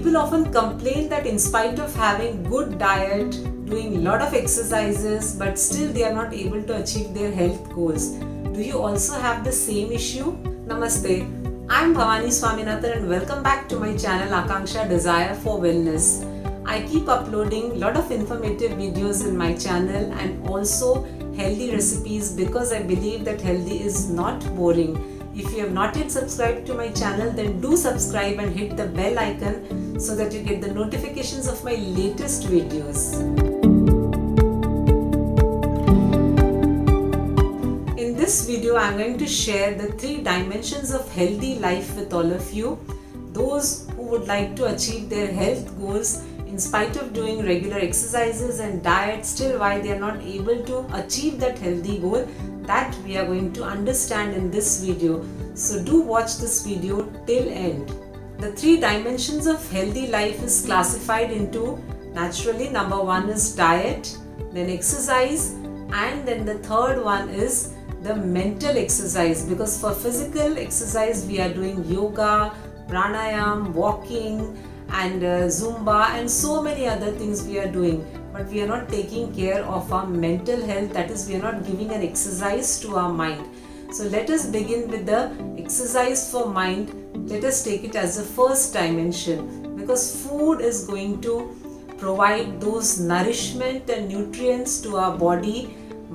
People often complain that in spite of having good diet, doing a lot of exercises, but still they are not able to achieve their health goals. Do you also have the same issue? Namaste. I am Bhavani Swaminathan and welcome back to my channel Akanksha Desire for Wellness. I keep uploading a lot of informative videos in my channel and also healthy recipes because I believe that healthy is not boring. If you have not yet subscribed to my channel, then do subscribe and hit the bell icon so that you get the notifications of my latest videos. In this video, I am going to share the 3 dimensions of healthy life with all of you. Those who would like to achieve their health goals in spite of doing regular exercises and diet, still why they are not able to achieve that healthy goal, that we are going to understand in this video. So do watch this video till end. The 3 dimensions of healthy life is classified into, naturally, number 1 is diet, then exercise, and then the third one is the mental exercise, because for physical exercise we are doing yoga, pranayam, walking and Zumba and so many other things we are doing, but we are not taking care of our mental health, that is, we are not giving an exercise to our mind. So let us begin with the exercise for mind. Let us take it as the first dimension, because food is going to provide those nourishment and nutrients to our body,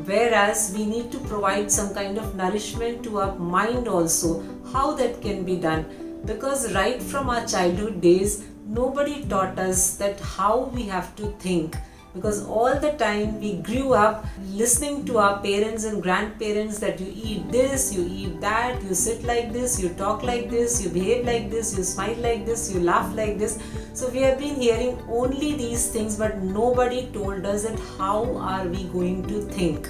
whereas we need to provide some kind of nourishment to our mind also. How that can be done? Because right from our childhood days, nobody taught us that how we have to think, because all the time we grew up listening to our parents and grandparents that you eat this, you eat that, you sit like this, you talk like this, you behave like this, you smile like this, you laugh like this. So we have been hearing only these things, but nobody told us that how are we going to think.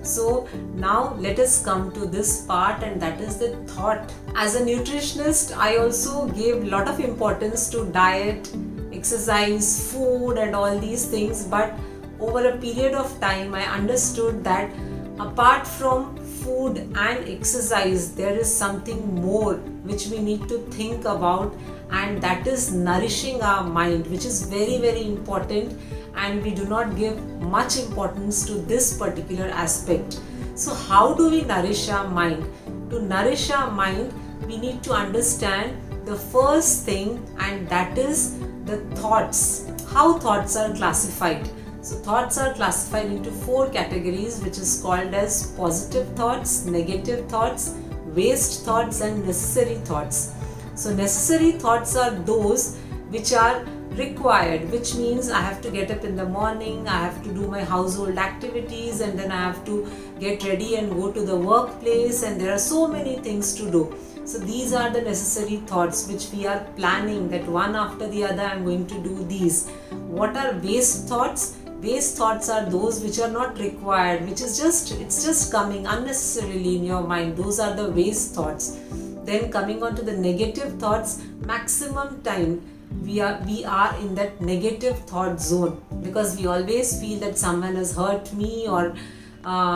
So now let us come to this part, and that is the thought. As a nutritionist, I also gave a lot of importance to diet, exercise, food and all these things, but over a period of time I understood that apart from food and exercise, there is something more which we need to think about, and that is nourishing our mind, which is very, very important, and we do not give much importance to this particular aspect. So how do we nourish our mind? To nourish our mind, we need to understand the first thing, and that is the thoughts. How thoughts are classified? So thoughts are classified into 4 categories, which is called as positive thoughts, negative thoughts, waste thoughts and necessary thoughts. So necessary thoughts are those which are required, which means I have to get up in the morning, I have to do my household activities, and then I have to get ready and go to the workplace, and there are so many things to do. So these are the necessary thoughts which we are planning, that one after the other I am going to do these. What are waste thoughts? Waste thoughts are those which are not required, which is it's just coming unnecessarily in your mind. Those are the waste thoughts. Then coming on to the negative thoughts, maximum time we are in that negative thought zone, because we always feel that someone has hurt me or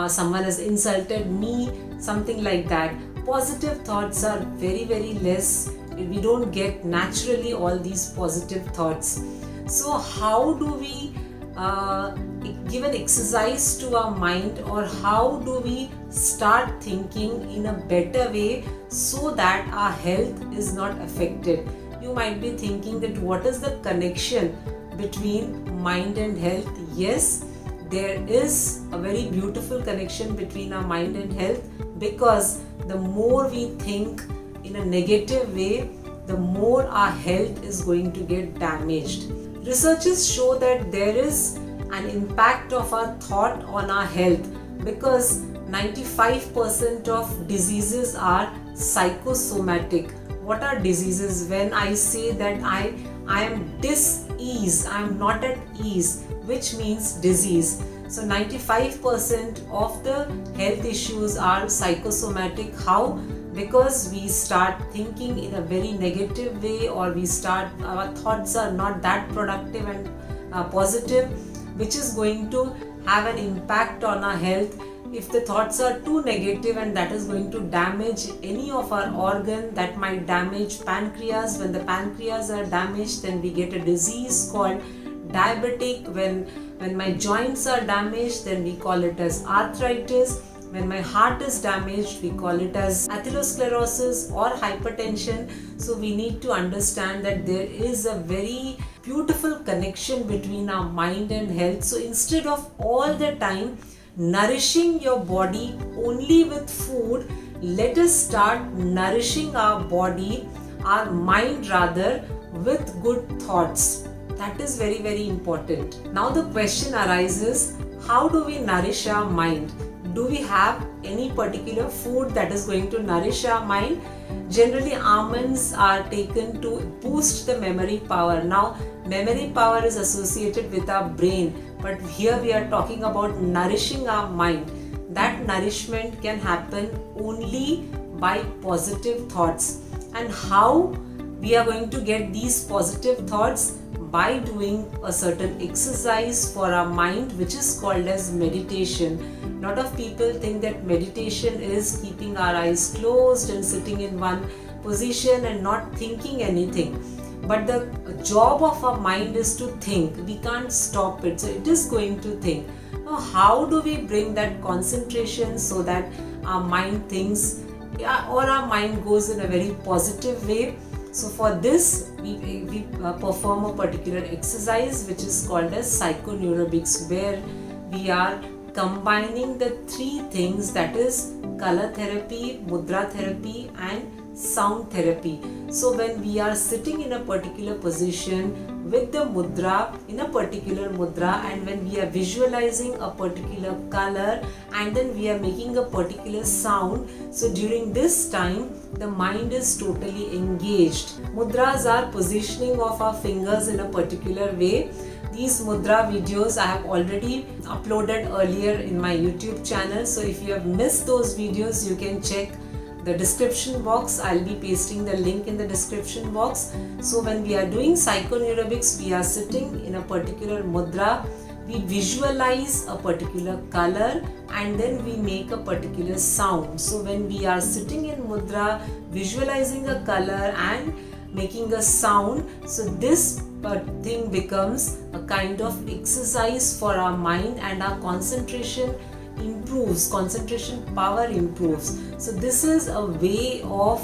someone has insulted me, something like that. Positive thoughts are very, very less. We don't get naturally all these positive thoughts. So how do we give an exercise to our mind, or how do we start thinking in a better way so that our health is not affected? You might be thinking that what is the connection between mind and health? Yes, there is a very beautiful connection between our mind and health, because the more we think in a negative way, the more our health is going to get damaged. Researchers show that there is an impact of our thought on our health, because 95% of diseases are psychosomatic. What are diseases? When I say that I am dis-ease, I am not at ease, which means disease. So 95% of the health issues are psychosomatic. How? Because we start thinking in a very negative way, or our thoughts are not that productive and positive, which is going to have an impact on our health. If the thoughts are too negative, and that is going to damage any of our organ, that might damage pancreas. When the pancreas are damaged, then we get a disease called diabetic. When my joints are damaged, then we call it as arthritis. When my heart is damaged, we call it as atherosclerosis or hypertension. So we need to understand that there is a very beautiful connection between our mind and health. So instead of all the time nourishing your body only with food, let us start nourishing our body, our mind rather, with good thoughts. That is very, very important. Now the question arises, how do we nourish our mind? Do we have any particular food that is going to nourish our mind? Generally, almonds are taken to boost the memory power. Now, memory power is associated with our brain, but here we are talking about nourishing our mind. That nourishment can happen only by positive thoughts. And how we are going to get these positive thoughts? By doing a certain exercise for our mind, which is called as meditation. A lot of people think that meditation is keeping our eyes closed and sitting in one position and not thinking anything. But the job of our mind is to think. We can't stop it, so it is going to think. Now, how do we bring that concentration so that our mind thinks or our mind goes in a very positive way? So for this, we perform a particular exercise which is called as psychoneurobix, where we are combining the three things, that is color therapy, mudra therapy and sound therapy. So when we are sitting in a particular position with the mudra, in a particular mudra, and when we are visualizing a particular color and then we are making a particular sound, so during this time the mind is totally engaged. Mudras are positioning of our fingers in a particular way. These mudra videos I have already uploaded earlier in my YouTube channel, so if you have missed those videos, you can check the description box. I'll be pasting the link in the description box. So when we are doing psychoneurobix, we are sitting in a particular mudra, we visualize a particular color and then we make a particular sound. So when we are sitting in mudra, visualizing a color and making a sound, so this thing becomes a kind of exercise for our mind, and our concentration improves, concentration power improves. So this is a way of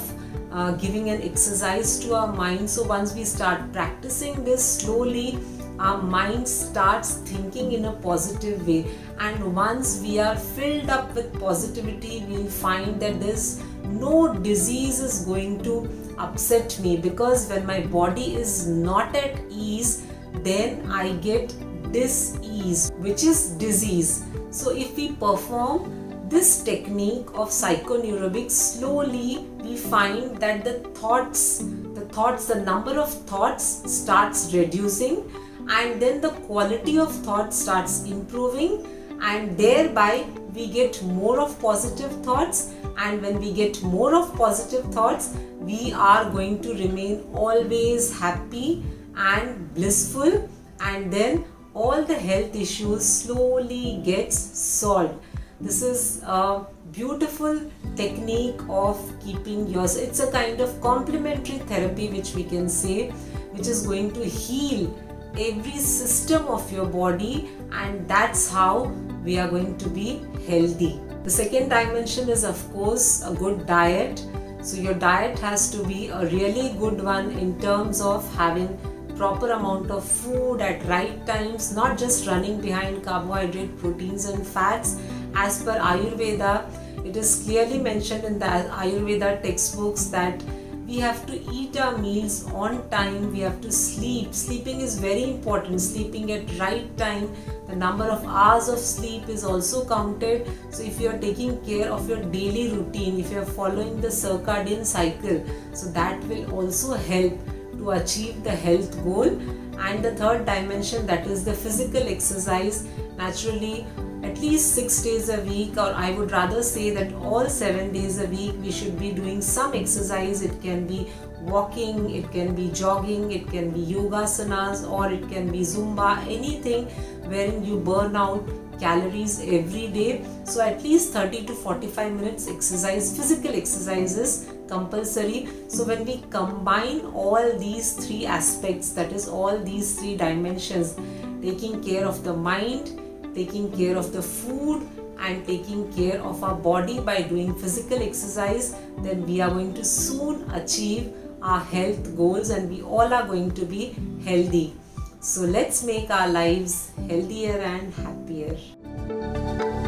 giving an exercise to our mind. So once we start practicing this slowly, our mind starts thinking in a positive way, and once we are filled up with positivity, we will find that this no disease is going to upset me, because when my body is not at ease, then I get dis-ease, which is disease. So if we perform this technique of psychoneurobix slowly, we find that the number of thoughts starts reducing, and then the quality of thought starts improving, and thereby we get more of positive thoughts. And when we get more of positive thoughts, we are going to remain always happy and blissful, and then all the health issues slowly gets solved. This is a beautiful technique of keeping yours. It's a kind of complementary therapy, which we can say, which is going to heal every system of your body, and that's how we are going to be healthy. The second dimension is, of course, a good diet. So your diet has to be a really good one in terms of having proper amount of food at right times, not just running behind carbohydrate, proteins and fats. As per Ayurveda, it is clearly mentioned in the Ayurveda textbooks that we have to eat our meals on time, we have to sleep. Sleeping is very important, sleeping at right time. The number of hours of sleep is also counted. So if you are taking care of your daily routine, if you are following the circadian cycle, so that will also help to achieve the health goal. And the third dimension, that is the physical exercise. Naturally, at least 6 days a week, or I would rather say that all 7 days a week, we should be doing some exercise. It can be walking, it can be jogging, it can be yogasanas, or it can be Zumba, anything wherein you burn out calories every day. So at least 30 to 45 minutes exercise, physical exercise is compulsory. So when we combine all these three aspects, that is all these three dimensions, taking care of the mind, taking care of the food, and taking care of our body by doing physical exercise, then we are going to soon achieve our health goals and we all are going to be healthy. So let's make our lives healthier and happier.